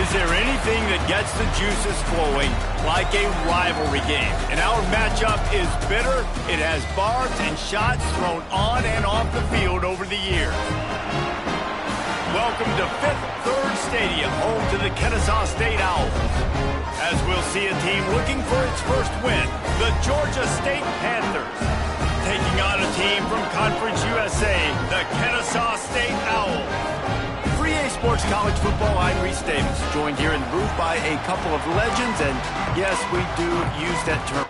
Is there anything that gets the juices flowing like a rivalry game? And our matchup is bitter. It has barbs and shots thrown on and off the field over the years. Welcome to Fifth Third Stadium, home to the Kennesaw State Owls. As we'll see a team looking for its first win, the Georgia State Panthers. Taking on a team from Conference USA, the Kennesaw State Owls. 3A Sports College Football, I'm Reese Davis, joined here in the booth by a couple of legends, and yes, we do use that term.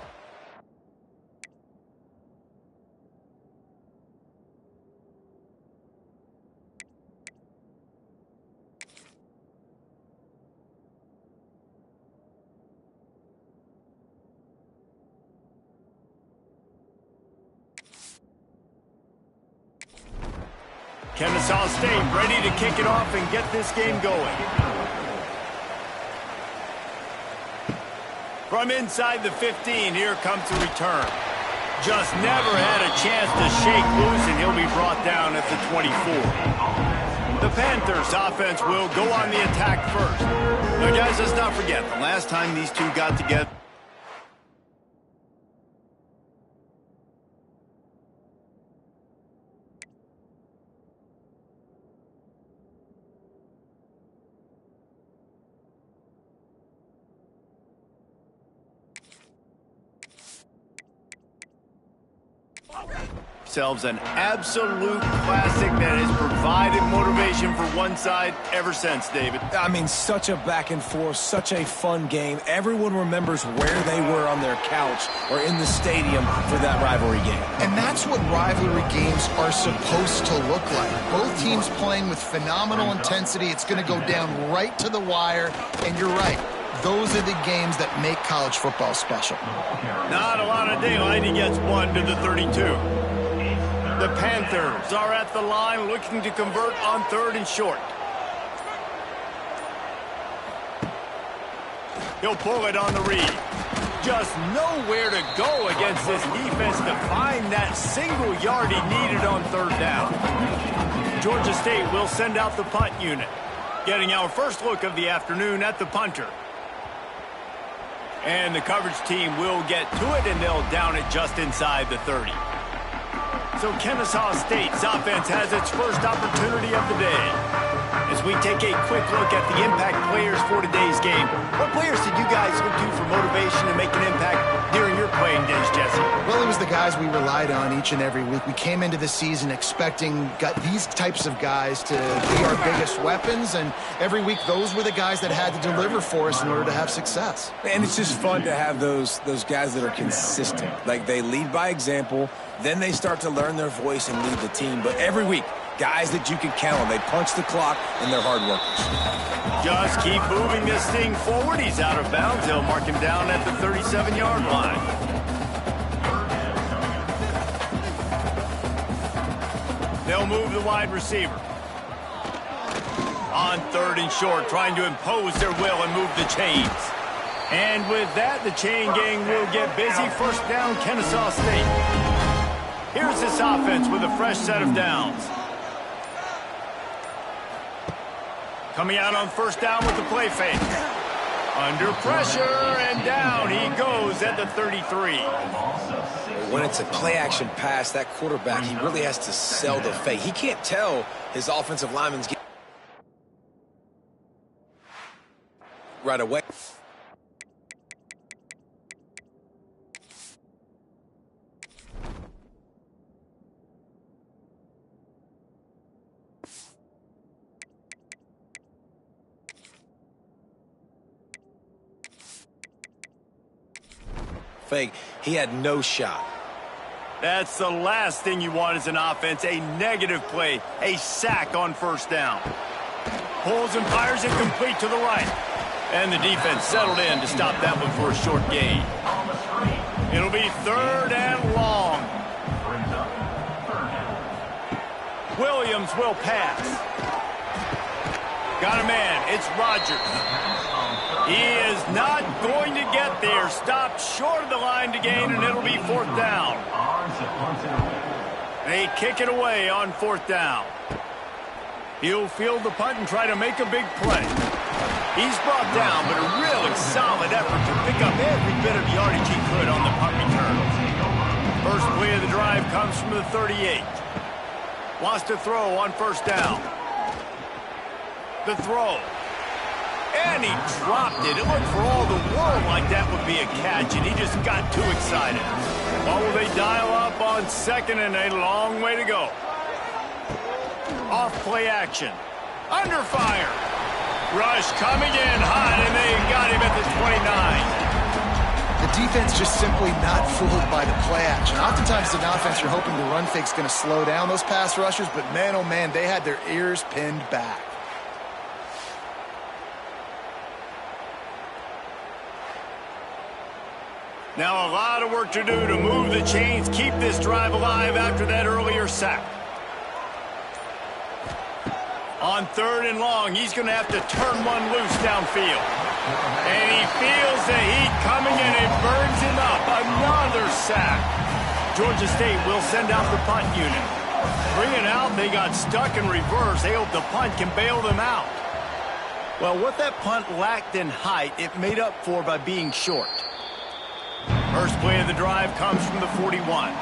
Kennesaw State ready to kick it off and get this game going. From inside the 15, here comes the return. Just never had a chance to shake loose, and he'll be brought down at the 24. The Panthers offense will go on the attack first. Now, guys, let's not forget, the last time these two got together, themselves an absolute classic that has provided motivation for one side ever since, David. I mean, such a back and forth, such a fun game. Everyone remembers where they were on their couch or in the stadium for that rivalry game. And that's what rivalry games are supposed to look like. Both teams playing with phenomenal intensity. It's going to go down right to the wire, and you're right. Those are the games that make college football special. Not a lot of daylight. He gets one to the 32. The Panthers are at the line looking to convert on third and short. He'll pull it on the read. Just nowhere to go against this defense to find that single yard he needed on third down. Georgia State will send out the punt unit. Getting our first look of the afternoon at the punter. And the coverage team will get to it, and they'll down it just inside the 30. So Kennesaw State's offense has its first opportunity of the day. As we take a quick look at the impact players for today's game, what players did you guys look to for motivation to make an impact during your playing days, Jesse? Well, it was the guys we relied on each and every week. We came into the season expecting these types of guys to be our biggest weapons, and every week those were the guys that had to deliver for us in order to have success. And it's just fun to have those guys that are consistent. Like, they lead by example, then they start to learn their voice and lead the team. But every week, guys that you can count on. They punch the clock, and they're hard workers. Just keep moving this thing forward. He's out of bounds. They'll mark him down at the 37-yard line. They'll move the wide receiver. On third and short, trying to impose their will and move the chains. And with that, the chain gang will get busy. First down, Kennesaw State. Here's this offense with a fresh set of downs. Coming out on first down with the play fake. Under pressure, and down he goes at the 33. When it's a play-action pass, that quarterback, he really has to sell the fake. He can't tell his offensive lineman's getting right away. Fake. He had no shot. That's the last thing you want as an offense, a negative play, a sack on first down. Pulls and fires it complete to the right. And the defense settled in to stop that one for a short gain. It'll be third and long. Williams will pass. Got a man. It's Rogers. He is not going to get there. Stopped short of the line to gain, and it'll be fourth down. They kick it away on fourth down. He'll field the punt and try to make a big play. He's brought down, but a really solid effort to pick up every bit of yardage he could on the punt return. First play of the drive comes from the 38. Wants to throw on first down. The throw. And he dropped it. It looked for all the world like that would be a catch, and he just got too excited. What will they dial up on second and a long way to go? Off play action. Under fire. Rush coming in hot, and they got him at the 29. The defense just simply not fooled by the play action. Oftentimes, as an offense, you're hoping the run fake's going to slow down those pass rushers, but man, oh man, they had their ears pinned back. Now a lot of work to do to move the chains, keep this drive alive after that earlier sack. On third and long, he's going to have to turn one loose downfield. And he feels the heat coming and it burns him up. Another sack. Georgia State will send out the punt unit. Bring it out, they got stuck in reverse. They hope the punt can bail them out. Well, what that punt lacked in height, it made up for by being short. First play of the drive comes from the 41.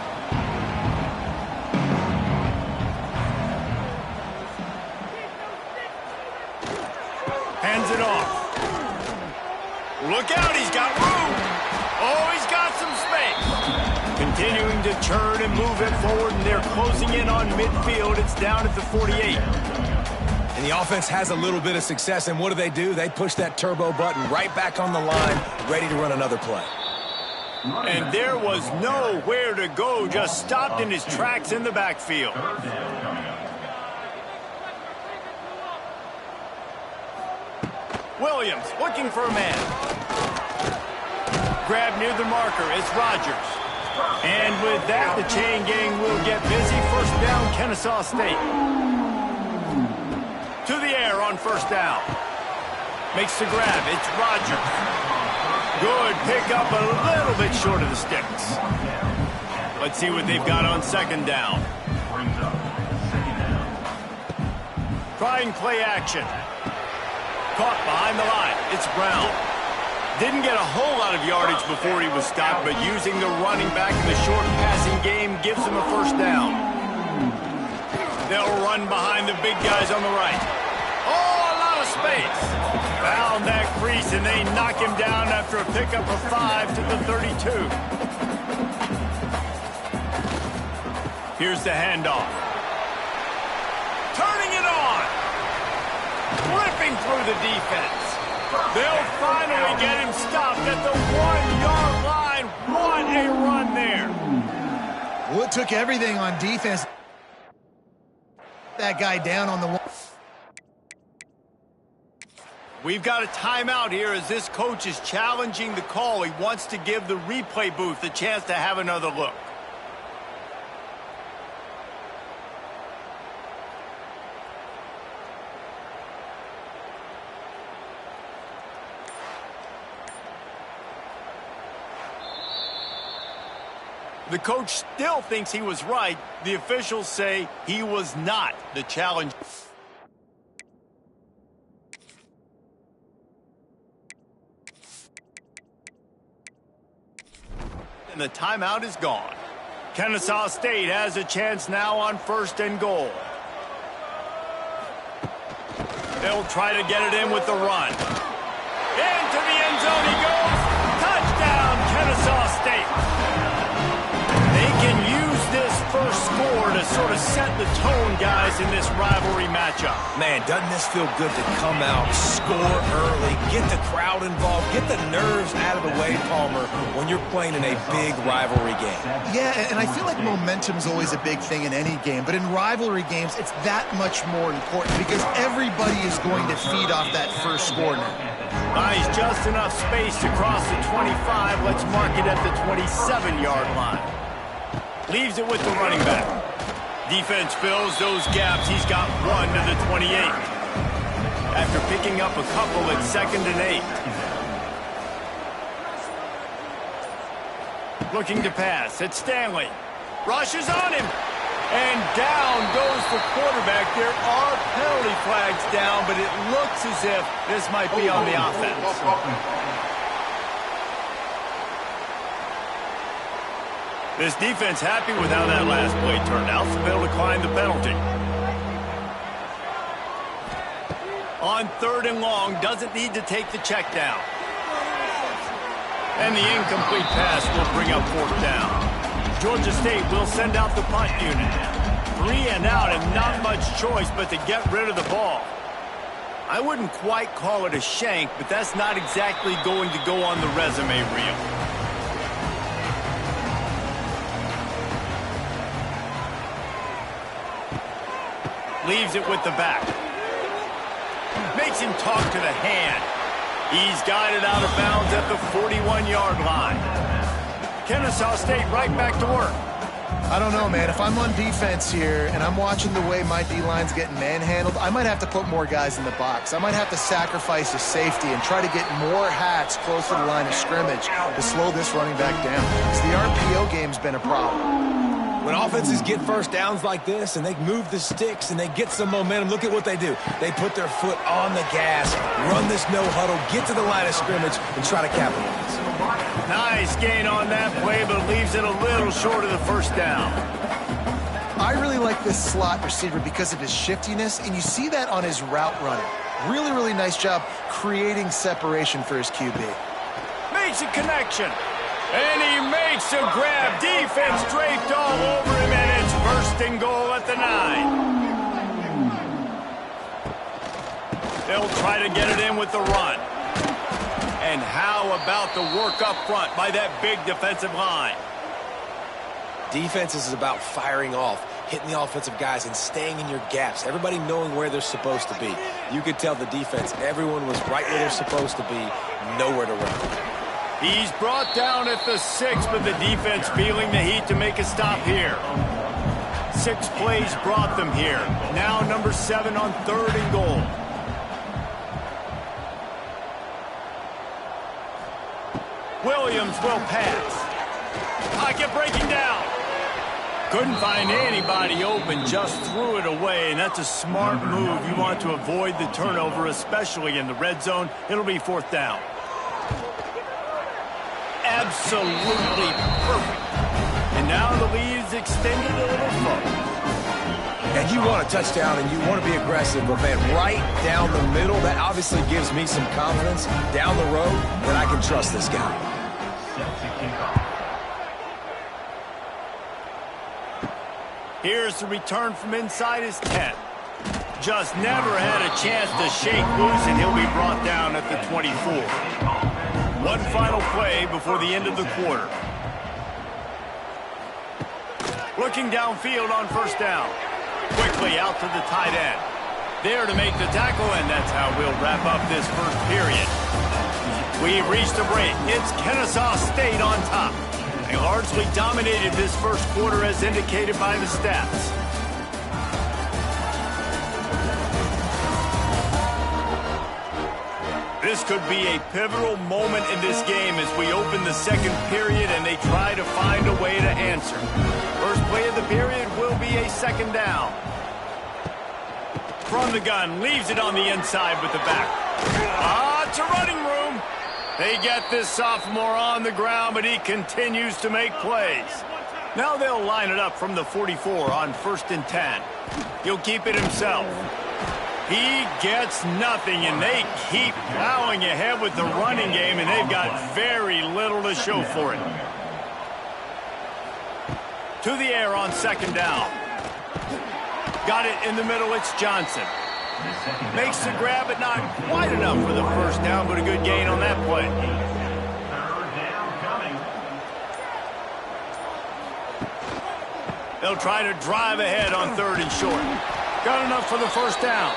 Hands it off. Look out, he's got room. Oh, he's got some space. Continuing to turn and move it forward, and they're closing in on midfield. It's down at the 48. And the offense has a little bit of success, and what do? They push that turbo button right back on the line, ready to run another play. And there was nowhere to go, just stopped in his tracks in the backfield. Williams looking for a man. Grab near the marker, it's Rogers. And with that, the chain gang will get busy. First down, Kennesaw State. To the air on first down. Makes the grab, it's Rogers. Good pick up, a little bit short of the sticks. Let's see what they've got on second down. Trying play action. Caught behind the line. It's Brown. Didn't get a whole lot of yardage before he was stopped, but using the running back in the short passing game gives him a first down. They'll run behind the big guys on the right. Oh, a lot of space. Found that crease, and they knock him down after a pickup of 5 to the 32. Here's the handoff. Turning it on. Ripping through the defense. They'll finally get him stopped at the 1-yard line. What a run there. Well, it took everything on defense. That guy down on the one. We've got a timeout here as this coach is challenging the call. He wants to give the replay booth a chance to have another look. The coach still thinks he was right. The officials say he was not the challenge. And the timeout is gone. Kennesaw State has a chance now on first and goal. They'll try to get it in with the run. Into the end zone he goes. Touchdown, Kennesaw State. They can use this first score to sort of set the tone, guys, in this rivalry matchup. Man, doesn't this feel good to come out, score early, get the crowd involved, get the nerves out of the way, Palmer, when you're playing in a big rivalry game. Yeah, and I feel like momentum's always a big thing in any game, but in rivalry games, it's that much more important because everybody is going to feed off that first score now. Nice, just enough space to cross the 25. Let's mark it at the 27-yard line. Leaves it with the running back. Defense fills those gaps. He's got one to the 28. After picking up a couple at 2nd and 8. Looking to pass. It's Stanley. Rushes on him. And down goes the quarterback. There are penalty flags down, but it looks as if this might be on the offense. This defense happy with how that last play turned out, so they'll decline the penalty. On 3rd and long, doesn't need to take the check down. And the incomplete pass will bring up 4th down. Georgia State will send out the punt unit. 3 and out and not much choice but to get rid of the ball. I wouldn't quite call it a shank, but that's not exactly going to go on the resume reel. Leaves it with the back. Makes him talk to the hand. He's got it out of bounds at the 41-yard line. Kennesaw State right back to work. I don't know, man. If I'm on defense here and I'm watching the way my D-line's getting manhandled, I might have to put more guys in the box. I might have to sacrifice a safety and try to get more hats close to the line of scrimmage to slow this running back down. Because the RPO game's been a problem. When offenses get first downs like this and they move the sticks and they get some momentum, look at what they do. They put their foot on the gas, run this no huddle, get to the line of scrimmage, and try to capitalize. Nice gain on that play, but leaves it a little short of the 1st down. I really like this slot receiver because of his shiftiness, and you see that on his route running. Really, really nice job creating separation for his QB. Makes a connection. And he makes a grab. Defense draped all over him, and it's 1st and goal at the 9. They'll try to get it in with the run. And how about the work up front by that big defensive line? Defense is about firing off, hitting the offensive guys, and staying in your gaps. Everybody knowing where they're supposed to be. You could tell the defense, everyone was right where they're supposed to be, nowhere to run. He's brought down at the 6, but the defense feeling the heat to make a stop here. 6 plays brought them here. Now number 7 on 3rd and goal. Williams will pass. Pocket breaking down. Couldn't find anybody open, just threw it away, and that's a smart move. You want to avoid the turnover, especially in the red zone. It'll be 4th down. Absolutely perfect. And now the lead is extended a little further. And you want a touchdown and you want to be aggressive, but man, right down the middle, that obviously gives me some confidence down the road that I can trust this guy. Here's the return from inside his 10. Just never had a chance to shake loose, and he'll be brought down at the 24. One final play before the end of the quarter. Looking downfield on 1st down. Quickly out to the tight end. There to make the tackle, and that's how we'll wrap up this 1st period. We've reached the break. It's Kennesaw State on top. They largely dominated this 1st quarter as indicated by the stats. This could be a pivotal moment in this game as we open the 2nd period and they try to find a way to answer. First play of the period will be a 2nd down. From the gun, leaves it on the inside with the back. It's a running room. They get this sophomore on the ground, but he continues to make plays. Now they'll line it up from the 44 on 1st and 10. He'll keep it himself. He gets nothing, and they keep plowing ahead with the running game, and they've got very little to show for it. To the air on 2nd down. Got it in the middle, it's Johnson. Makes the grab, but not quite enough for the 1st down, but a good gain on that play. They'll try to drive ahead on 3rd and short. Got enough for the 1st down.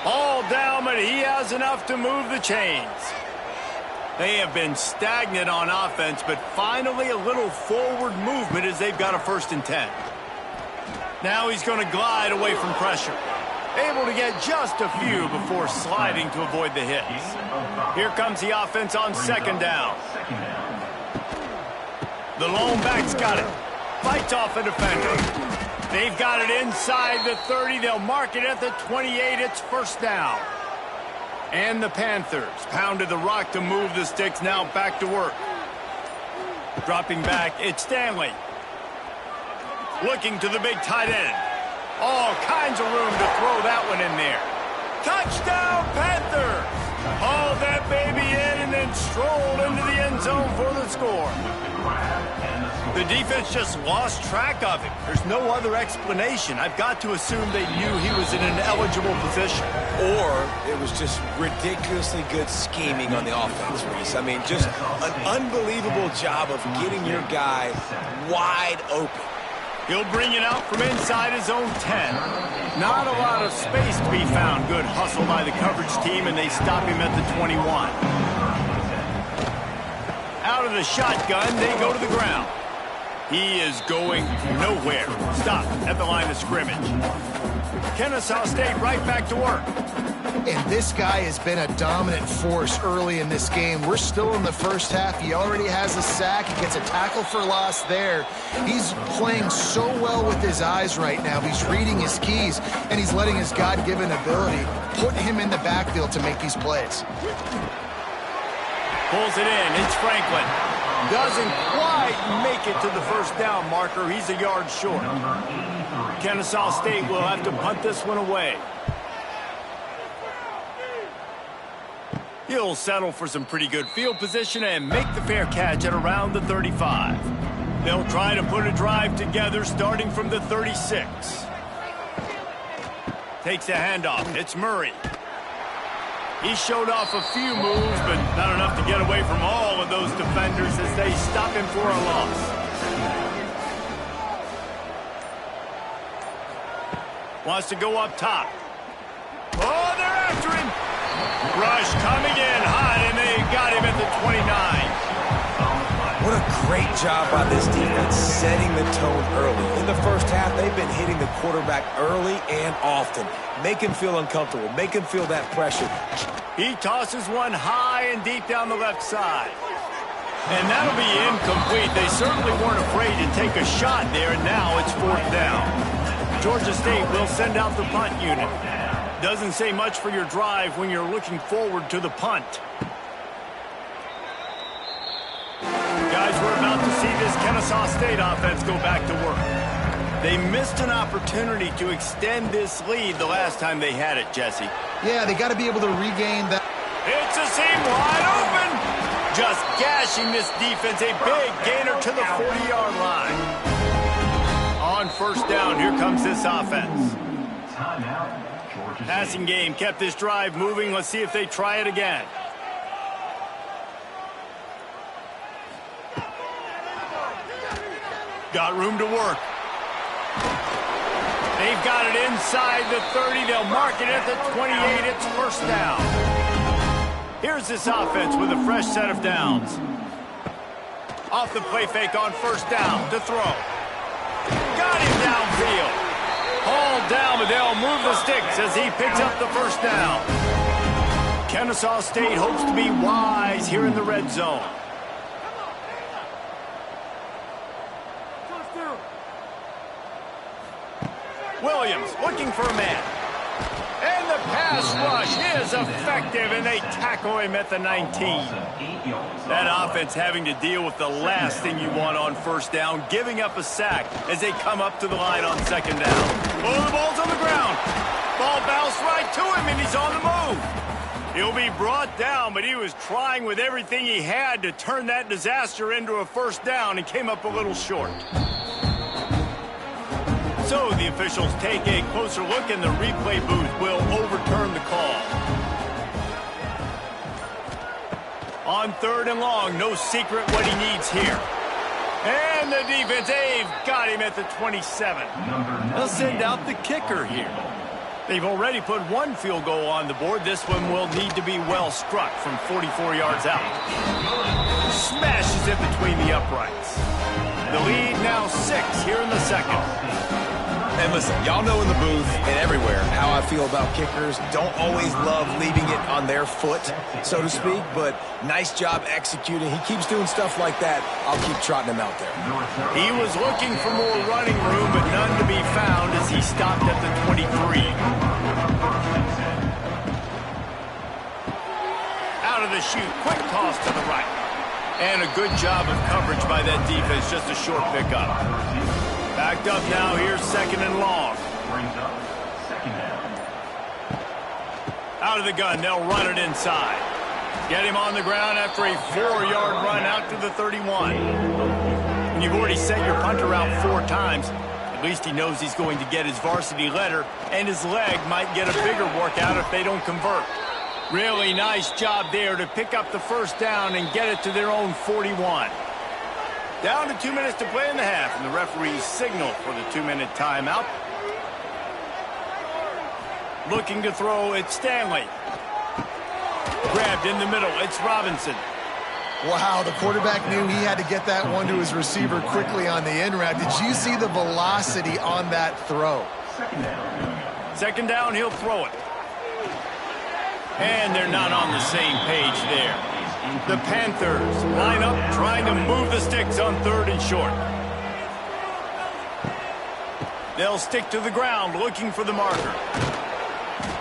All down, but he has enough to move the chains. They have been stagnant on offense, but finally a little forward movement as they've got a 1st and 10. Now he's going to glide away from pressure. Able to get just a few before sliding to avoid the hits. Here comes the offense on 2nd down. The lone back's got it. Fights off a defender. They've got it inside the 30. They'll mark it at the 28. It's first down. And the Panthers pounded the rock to move the sticks. Now back to work. Dropping back, it's Stanley. Looking to the big tight end. All kinds of room to throw that one in there. Touchdown, Panthers! Hauled that baby in and then strolled into the end zone for the score. The defense just lost track of him. There's no other explanation. I've got to assume they knew he was in an eligible position. Or it was just ridiculously good scheming on the offense, Reese. I mean, just an unbelievable job of getting your guy wide open. He'll bring it out from inside his own 10. Not a lot of space to be found. Good hustle by the coverage team, and they stop him at the 21. Out of the shotgun, they go to the ground. He is going nowhere. Stop at the line of scrimmage. Kennesaw State right back to work. And this guy has been a dominant force early in this game. We're still in the first half. He already has a sack. He gets a tackle for loss there. He's playing so well with his eyes right now. He's reading his keys, and he's letting his God-given ability put him in the backfield to make these plays. Pulls it in. It's Franklin. Doesn't quite make it to the first down marker. He's a yard short. Kennesaw State will have to punt this one away. He'll settle for some pretty good field position and make the fair catch at around the 35. They'll try to put a drive together starting from the 36. Takes a handoff. It's Murray. He showed off a few moves, but not enough to get away from all of those defenders as they stop him for a loss. Wants to go up top. Oh, they're after him. Rush coming in hot, and they got him at the 29. What a great job by this defense setting the tone early. In the first half, they've been hitting the quarterback early and often. Make him feel uncomfortable. Make him feel that pressure. He tosses one high and deep down the left side. And that'll be incomplete. They certainly weren't afraid to take a shot there, and now it's fourth down. Georgia State will send out the punt unit. Doesn't say much for your drive when you're looking forward to the punt. Guys, we're about to see this Kennesaw State offense go back to work. They missed an opportunity to extend this lead the last time they had it, Jesse. Yeah, they got to be able to regain that. It's a seam wide open. Just gashing this defense. A big gainer to the 40-yard line. On first down, here comes this offense. Passing game kept this drive moving. Let's see if they try it again. Got room to work. They've got it inside the 30. They'll mark it at the 28. It's first down. Here's this offense with a fresh set of downs. Off the play fake on first down to throw. Got him downfield. Hauled down, but they'll move the sticks as he picks up the first down. Kennesaw State hopes to be wise here in the red zone. Williams looking for a man. And the pass rush is effective, and they tackle him at the 19. That offense having to deal with the last thing you want on first down, giving up a sack as they come up to the line on second down. Oh, the ball's on the ground. Ball bounced right to him, and he's on the move. He'll be brought down, but he was trying with everything he had to turn that disaster into a first down and came up a little short. So the officials take a closer look, and the replay booth will overturn the call. On third and long, no secret what he needs here. And the defense, they've got him at the 27. They'll send out the kicker here. They've already put one field goal on the board. This one will need to be well struck from 44 yards out. Smashes it between the uprights. The lead now 6 here in the second. And listen, y'all know in the booth and everywhere how I feel about kickers. Don't always love leaving it on their foot, so to speak, but nice job executing. He keeps doing stuff like that. I'll keep trotting him out there. He was looking for more running room, but none to be found as he stopped at the 23. Out of the chute, quick toss to the right. And a good job of coverage by that defense, just a short pickup. Backed up now, here's second and long. Out of the gun, they'll run it inside. Get him on the ground after a 4-yard run out to the 31. And you've already sent your punter out 4 times. At least he knows he's going to get his varsity letter, and his leg might get a bigger workout if they don't convert. Really nice job there to pick up the first down and get it to their own 41. Down to 2 minutes to play in the half, and the referees signal for the 2-minute timeout. Looking to throw, it's Stanley. Grabbed in the middle, it's Robinson. Wow, the quarterback knew he had to get that one to his receiver quickly on the in route. Did you see the velocity on that throw? Second down, he'll throw it. And they're not on the same page there. The Panthers line up trying to move the sticks on 3rd and short. They'll stick to the ground looking for the marker.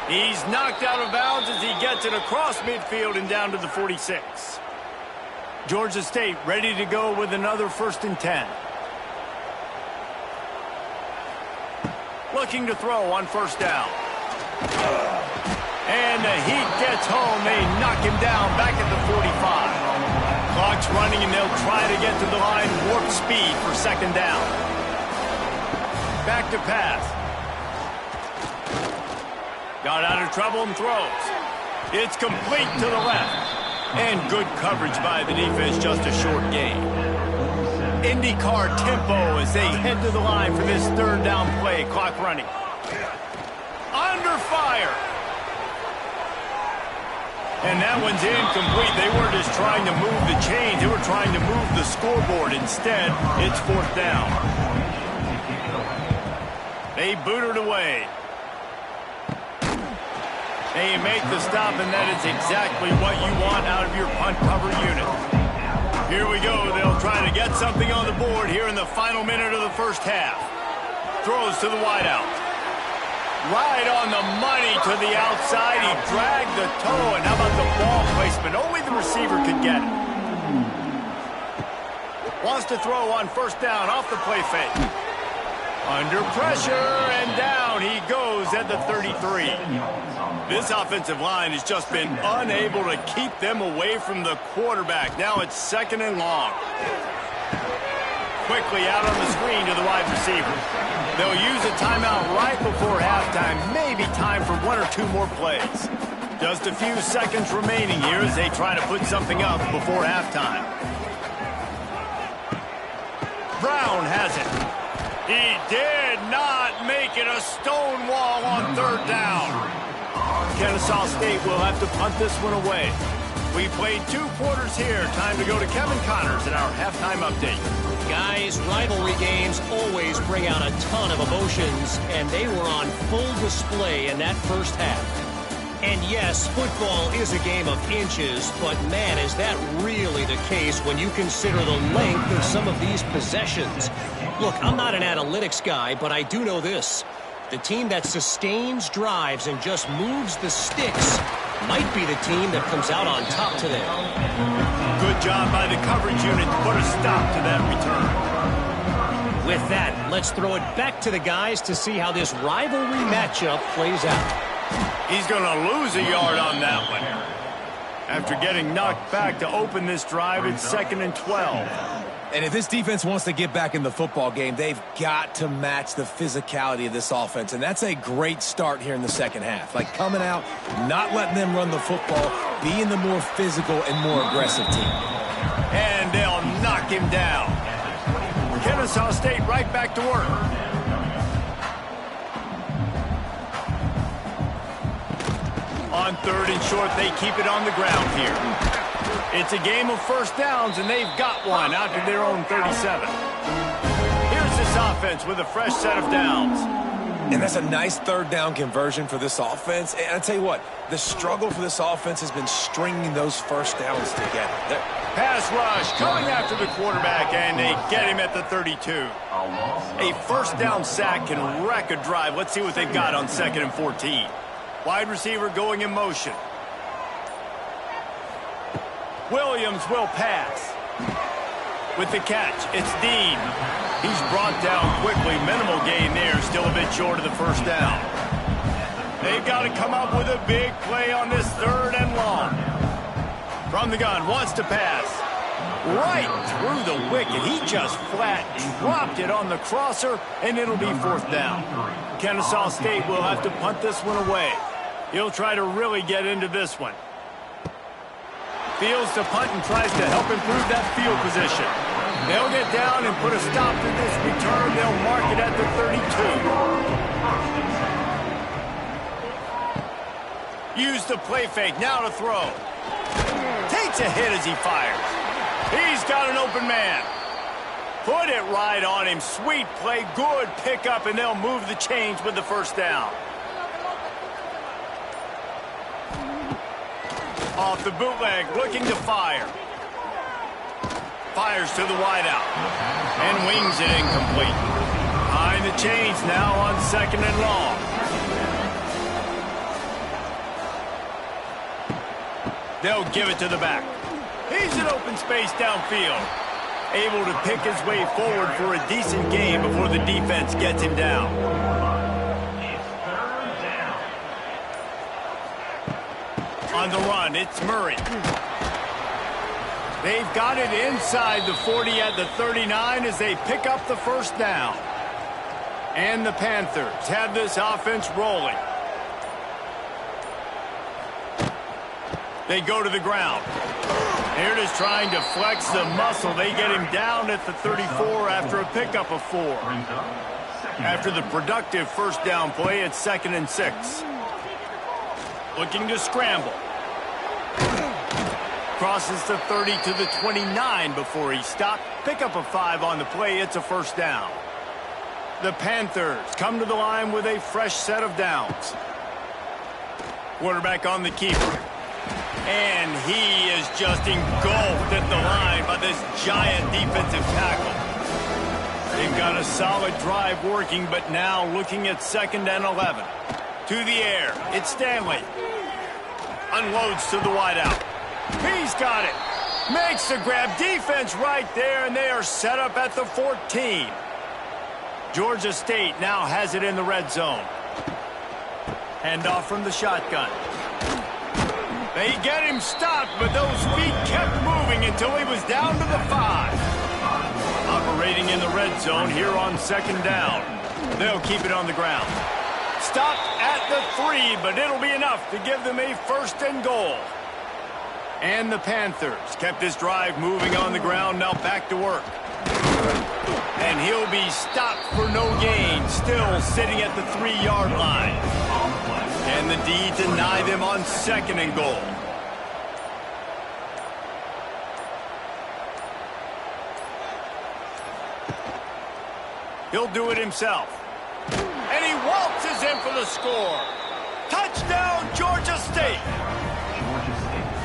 He's knocked out of bounds as he gets it across midfield and down to the 46. Georgia State ready to go with another 1st and 10. Looking to throw on 1st down. And the heat gets home. They knock him down back at the 45. Clock's running, and they'll try to get to the line warp speed for 2nd down. Back to pass. Got out of trouble and throws. It's complete to the left. And good coverage by the defense, just a short gain. IndyCar tempo as they head to the line for this 3rd down play. Clock running. Under fire. And that one's incomplete. They weren't just trying to move the chains. They were trying to move the scoreboard. Instead, it's 4th down. They boot it away. They make the stop, and that is exactly what you want out of your punt cover unit. Here we go. They'll try to get something on the board here in the final minute of the 1st half. Throws to the wideout. Right on the money to the outside. He dragged the toe, and how about the ball placement? Only the receiver could get it. Wants to throw on 1st down off the play fake. Under pressure, and down he goes at the 33. This offensive line has just been unable to keep them away from the quarterback. Now it's 2nd and long. Quickly out on the screen to the wide receiver. They'll use a timeout right before halftime. Maybe time for 1 or 2 more plays. Just a few seconds remaining here as they try to put something up before halftime. Brown has it. He did not make it a stone wall on 3rd down. Kennesaw State will have to punt this one away. We played 2 quarters here. Time to go to Kevin Connors in our halftime update. Guys, rivalry games always bring out a ton of emotions, and they were on full display in that 1st half. And yes, football is a game of inches, but man, is that really the case when you consider the length of some of these possessions. Look, I'm not an analytics guy, but I do know this. The team that sustains drives and just moves the sticks might be the team that comes out on top today. Good job by the coverage unit to put a stop to that return. With that, let's throw it back to the guys to see how this rivalry matchup plays out. He's going to lose a yard on that one. After getting knocked back to open this drive, it's 2nd and 12. And if this defense wants to get back in the football game, they've got to match the physicality of this offense. And that's a great start here in the 2nd half. Like coming out, not letting them run the football, being the more physical and more aggressive team. And they'll knock him down. Kennesaw State right back to work. On 3rd and short, they keep it on the ground here. It's a game of 1st downs, and they've got one out to their own 37. Here's this offense with a fresh set of downs. And that's a nice third down conversion for this offense. And I tell you what, the struggle for this offense has been stringing those first downs together. Pass rush coming after the quarterback, and they get him at the 32. A first down sack can wreck a drive. Let's see what they've got on 2nd and 14. Wide receiver going in motion. Williams will pass. With the catch, it's Dean. He's brought down quickly. Minimal gain there, still a bit short of the first down. They've got to come up with a big play on this 3rd and long. From the gun, wants to pass. Right through the wicket. He just flat dropped it on the crosser, and it'll be 4th down. Kennesaw State will have to punt this one away. He'll try to really get into this one. Fields to punt and tries to help improve that field position. They'll get down and put a stop to this return. They'll mark it at the 32. Use the play fake. Now to throw. Takes a hit as he fires. He's got an open man. Put it right on him. Sweet play. Good pickup, and they'll move the chains with the first down. Off the bootleg, looking to fire. Fires to the wideout. And wings it incomplete. Behind the chains now on 2nd and long. They'll give it to the back. He's in open space downfield. Able to pick his way forward for a decent gain before the defense gets him down. On the run, it's Murray. They've got it inside the 40 at the 39 as they pick up the first down. And the Panthers have this offense rolling. They go to the ground. Here it is trying to flex the muscle. They get him down at the 34 after a pickup of 4. After the productive first down play, it's 2nd and 6. Looking to scramble. Crosses the 30 to the 29 before he stopped. Pickup of 5 on the play. It's a first down. The Panthers come to the line with a fresh set of downs. Quarterback on the keeper. And he is just engulfed at the line by this giant defensive tackle. They've got a solid drive working, but now looking at 2nd and 11. To the air, it's Stanley. Unloads to the wideout. He's got it. Makes the grab. Defense right there, and they are set up at the 14. Georgia State now has it in the red zone. Handoff from the shotgun. They get him stopped, but those feet kept moving until he was down to the 5. Operating in the red zone here on 2nd down. They'll keep it on the ground. Stopped at the 3, but it'll be enough to give them a 1st and goal. And the Panthers kept this drive moving on the ground, now back to work. And he'll be stopped for no gain, still sitting at the 3-yard line. And the D deny them on 2nd and goal. He'll do it himself. And he waltzes in for the score. Touchdown, Georgia State.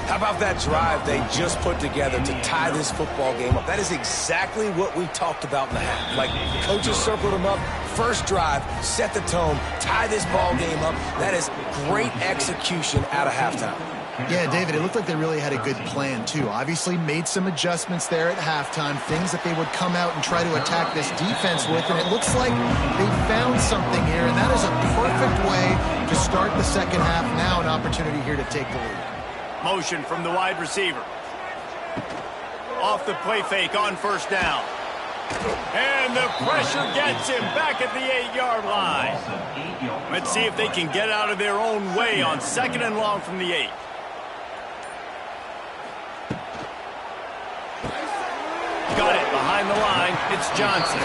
How about that drive they just put together to tie this football game up? That is exactly what we talked about in the half. Like, coaches circled them up. First drive, set the tone, tie this ball game up. That is great execution out of halftime. Yeah, David, it looked like they really had a good plan, too. Obviously made some adjustments there at halftime, things that they would come out and try to attack this defense with, and it looks like they found something here, and that is a perfect way to start the second half. Now an opportunity here to take the lead. Motion from the wide receiver. Off the play fake on first down. And the pressure gets him back at the 8-yard line. Let's see if they can get out of their own way on 2nd and long from the 8. Got it behind the line. It's Johnson.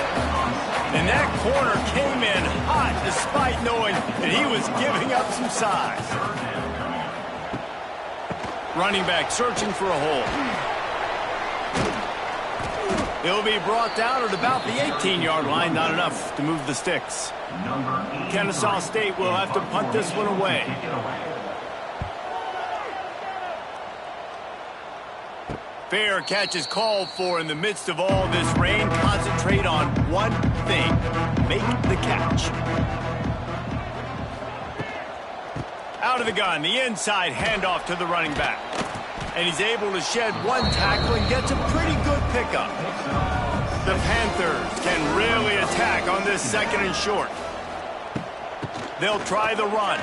And that corner came in hot despite knowing that he was giving up some size. Running back searching for a hole. He'll be brought down at about the 18-yard line, not enough to move the sticks. Kennesaw State will have to punt this one away. Fair catch is called for in the midst of all this rain. Concentrate on one thing. Make the catch. Out of the gun, the inside handoff to the running back. And he's able to shed one tackle and gets a pretty good pickup. The Panthers can really attack on this second and short. They'll try the run.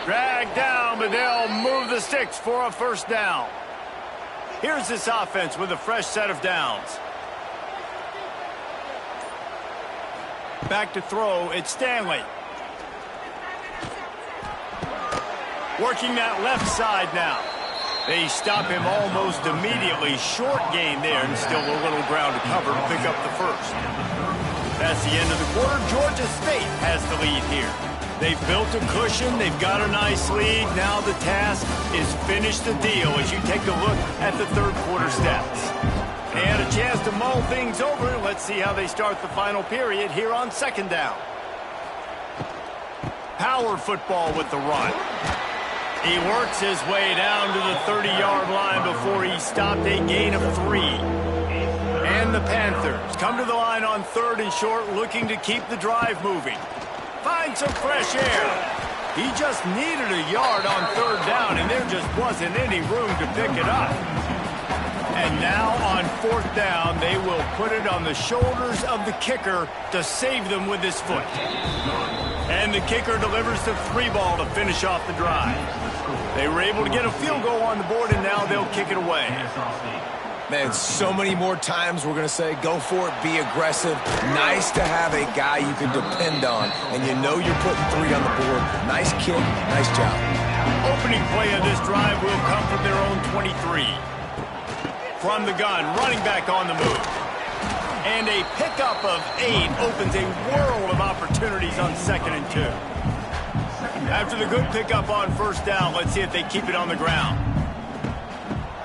Dragged down, but they'll move the sticks for a first down. Here's this offense with a fresh set of downs. Back to throw, it's Stanley. Working that left side now. They stop him almost immediately. Short gain there, and still a little ground to cover to pick up the first. That's the end of the quarter. Georgia State has the lead here. They've built a cushion. They've got a nice lead. Now the task is finish the deal as you take a look at the third quarter stats. They had a chance to mull things over. Let's see how they start the final period here on second down. Power football with the run. He works his way down to the 30-yard line before he stopped, a gain of 3. And the Panthers come to the line on third and short, looking to keep the drive moving. Find some fresh air. He just needed a yard on third down, and there just wasn't any room to pick it up. And now on fourth down, they will put it on the shoulders of the kicker to save them with his foot. And the kicker delivers the 3-ball to finish off the drive. They were able to get a field goal on the board, and now they'll kick it away. Man, so many more times we're going to say, go for it, be aggressive. Nice to have a guy you can depend on, and you know you're putting 3 on the board. Nice kick, nice job. Opening play of this drive will come from their own 23. From the gun, running back on the move. And a pickup of 8 opens a world of opportunities on second and 2. After the good pickup on first down, let's see if they keep it on the ground.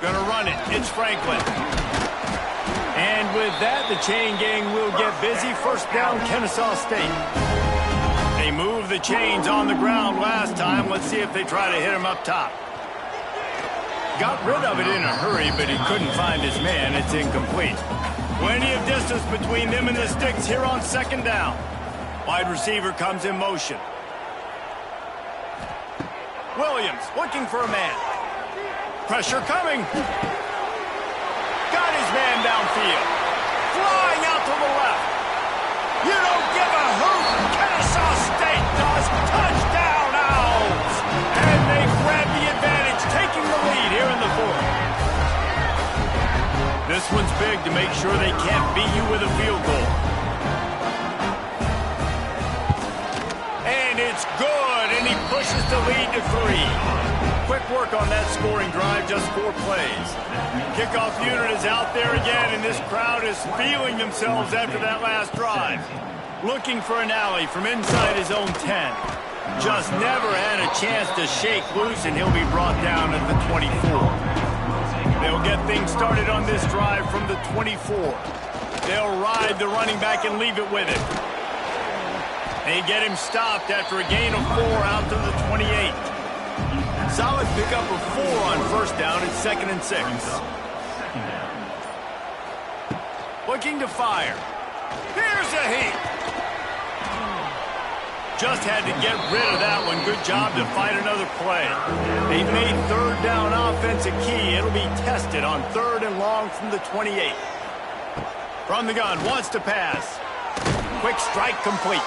Gonna run it. It's Franklin. And with that, the chain gang will get busy. First down, Kennesaw State. They moved the chains on the ground last time. Let's see if they try to hit him up top. Got rid of it in a hurry, but he couldn't find his man. It's incomplete. Plenty of distance between them and the sticks here on second down. Wide receiver comes in motion. Williams looking for a man. Pressure coming. Got his man downfield. Flying out to the left. You don't give a hoot. Kennesaw State does. Touchdown Owls. And they grab the advantage, taking the lead here in the fourth. This one's big to make sure they can't beat you with a field goal. And it's good, and he pushes the lead to 3. Quick work on that scoring drive, just 4 plays. Kickoff unit is out there again, and this crowd is feeling themselves after that last drive. Looking for an alley from inside his own 10. Just never had a chance to shake loose, and he'll be brought down at the 24. They'll get things started on this drive from the 24. They'll ride the running back and leave it with him. They get him stopped after a gain of 4 out to the 28. Solid pickup of 4 on first down. It's 2nd and 6. Looking to fire. Here's a heat. Just had to get rid of that one. Good job to find another play. They've made third down offense a key. It'll be tested on 3rd and long from the 28. From the gun, wants to pass. Quick strike complete.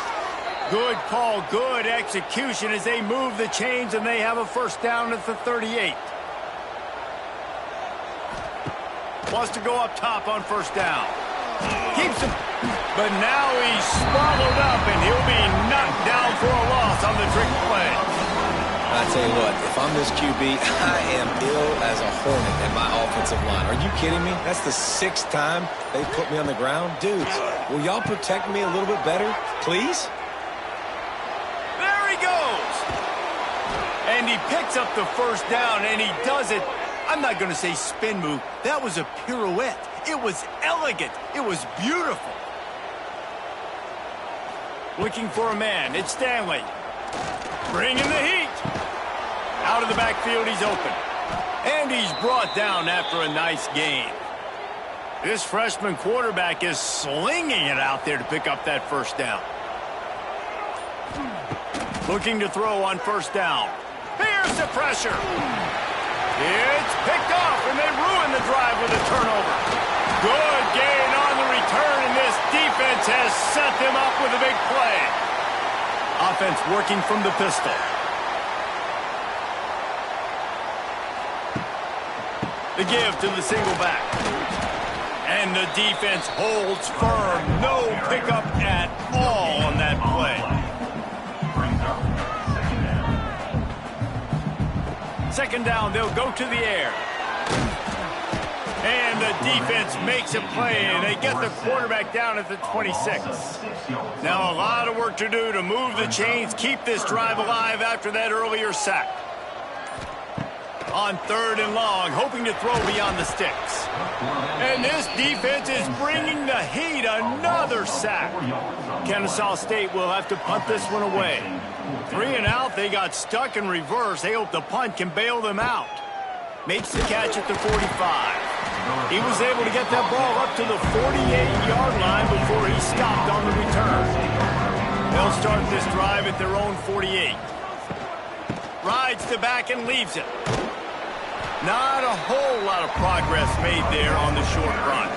Good call, good execution as they move the chains, and they have a first down at the 38. Wants to go up top on first down. Keeps him, but now he's swallowed up, and he'll be knocked down for a loss on the trick play. I tell you what, if I'm this QB, I am ill as a hornet at my offensive line. Are you kidding me? That's the 6th time they put me on the ground. Dudes, will y'all protect me a little bit better, please? And he picks up the first down, and he does it I'm not going to say spin move. That was a pirouette. It was elegant. It was beautiful. Looking for a man. It's Stanley. Bringing the heat. Out of the backfield, he's open. And he's brought down after a nice gain. This freshman quarterback is slinging it out there to pick up that first down. Looking to throw on first down. Here's the pressure. It's picked off, and they ruin the drive with a turnover. Good gain on the return, and this defense has set them up with a big play. Offense working from the pistol. The give to the single back. And the defense holds firm. No pickup at all on that play. Second down, they'll go to the air. And the defense makes a play, and they get the quarterback down at the 26. Now a lot of work to do to move the chains, keep this drive alive after that earlier sack. On third and long, hoping to throw beyond the sticks. And this defense is bringing the heat. Another sack. Kennesaw State will have to punt this one away. 3 and out, they got stuck in reverse. They hope the punt can bail them out. Makes the catch at the 45. He was able to get that ball up to the 48-yard line before he stopped on the return. They'll start this drive at their own 48. Rides the back and leaves it. Not a whole lot of progress made there on the short run.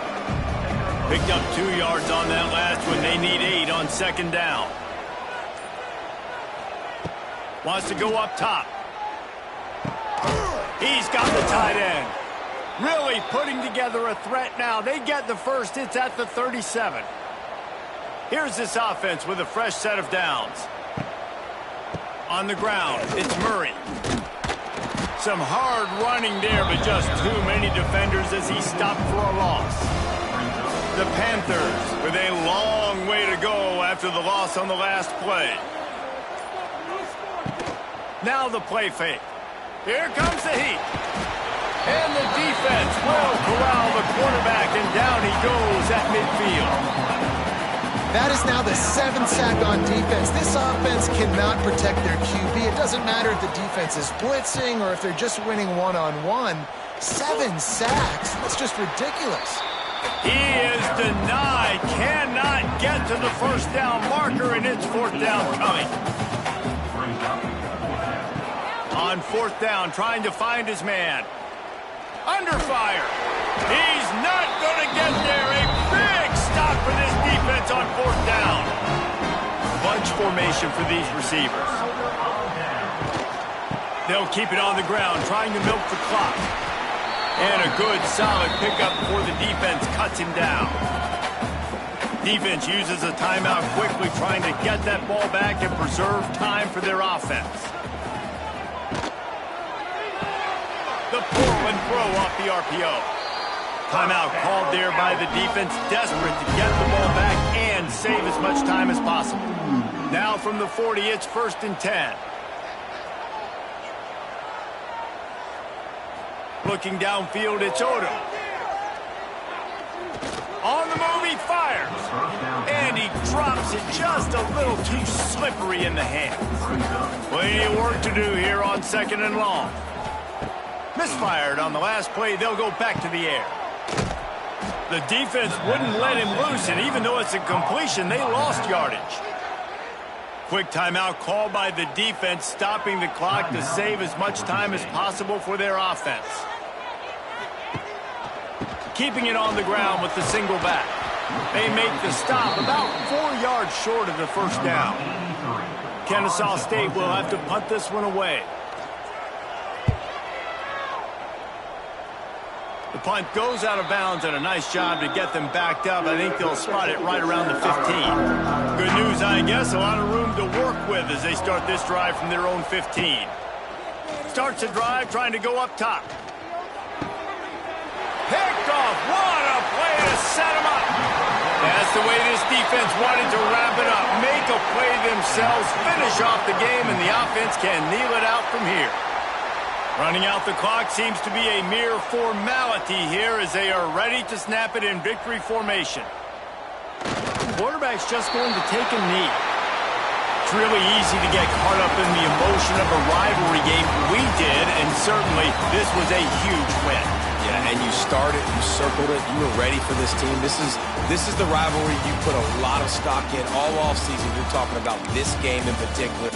Picked up 2 yards on that last one. They need 8 on second down. Wants to go up top. He's got the tight end. Really putting together a threat now. They get the first. It's at the 37. Here's this offense with a fresh set of downs. On the ground, it's Murray. Some hard running there, but just too many defenders as he stopped for a loss. The Panthers with a long way to go after the loss on the last play. Now the play fake. Here comes the heat. And the defense will corral the quarterback, and down he goes at midfield. That is now the 7th sack on defense. This offense cannot protect their QB. It doesn't matter if the defense is blitzing or if they're just winning one-on-one. 7 sacks. That's just ridiculous. He is denied. Cannot get to the first down marker, and it's 4th down coming. On 4th down, trying to find his man. Under fire. He's not going to get there. A big stop for this defense on 4th down. Bunch formation for these receivers. They'll keep it on the ground, trying to milk the clock. And a good, solid pickup before the defense cuts him down. Defense uses a timeout quickly, trying to get that ball back and preserve time for their offense. The pull and throw off the RPO. Timeout called there by the defense, desperate to get the ball back and save as much time as possible. Now from the 40, it's 1st and 10. Looking downfield, it's Odom. On the move, he fires. And he drops it just a little too slippery in the hands. Plenty of work to do here on 2nd and long. Misfired on the last play. They'll go back to the air. The defense wouldn't let him loose, and even though it's a completion, they lost yardage. Quick timeout called by the defense, stopping the clock to save as much time as possible for their offense. Keeping it on the ground with the single back. They make the stop about 4 yards short of the first down. Kennesaw State will have to punt this one away. The punt goes out of bounds, and a nice job to get them backed up. I think they'll spot it right around the 15. Good news, I guess. A lot of room to work with as they start this drive from their own 15. Starts the drive, trying to go up top. Picked off. What a play to set him up. That's the way this defense wanted to wrap it up. Make a play themselves, finish off the game, and the offense can kneel it out from here. Running out the clock seems to be a mere formality here as they are ready to snap it in victory formation. The quarterback's just going to take a knee. It's really easy to get caught up in the emotion of a rivalry game. We did, and certainly this was a huge win. Yeah, and you started, you circled it, you were ready for this team. This is the rivalry you put a lot of stock in all offseason. You're talking about this game in particular.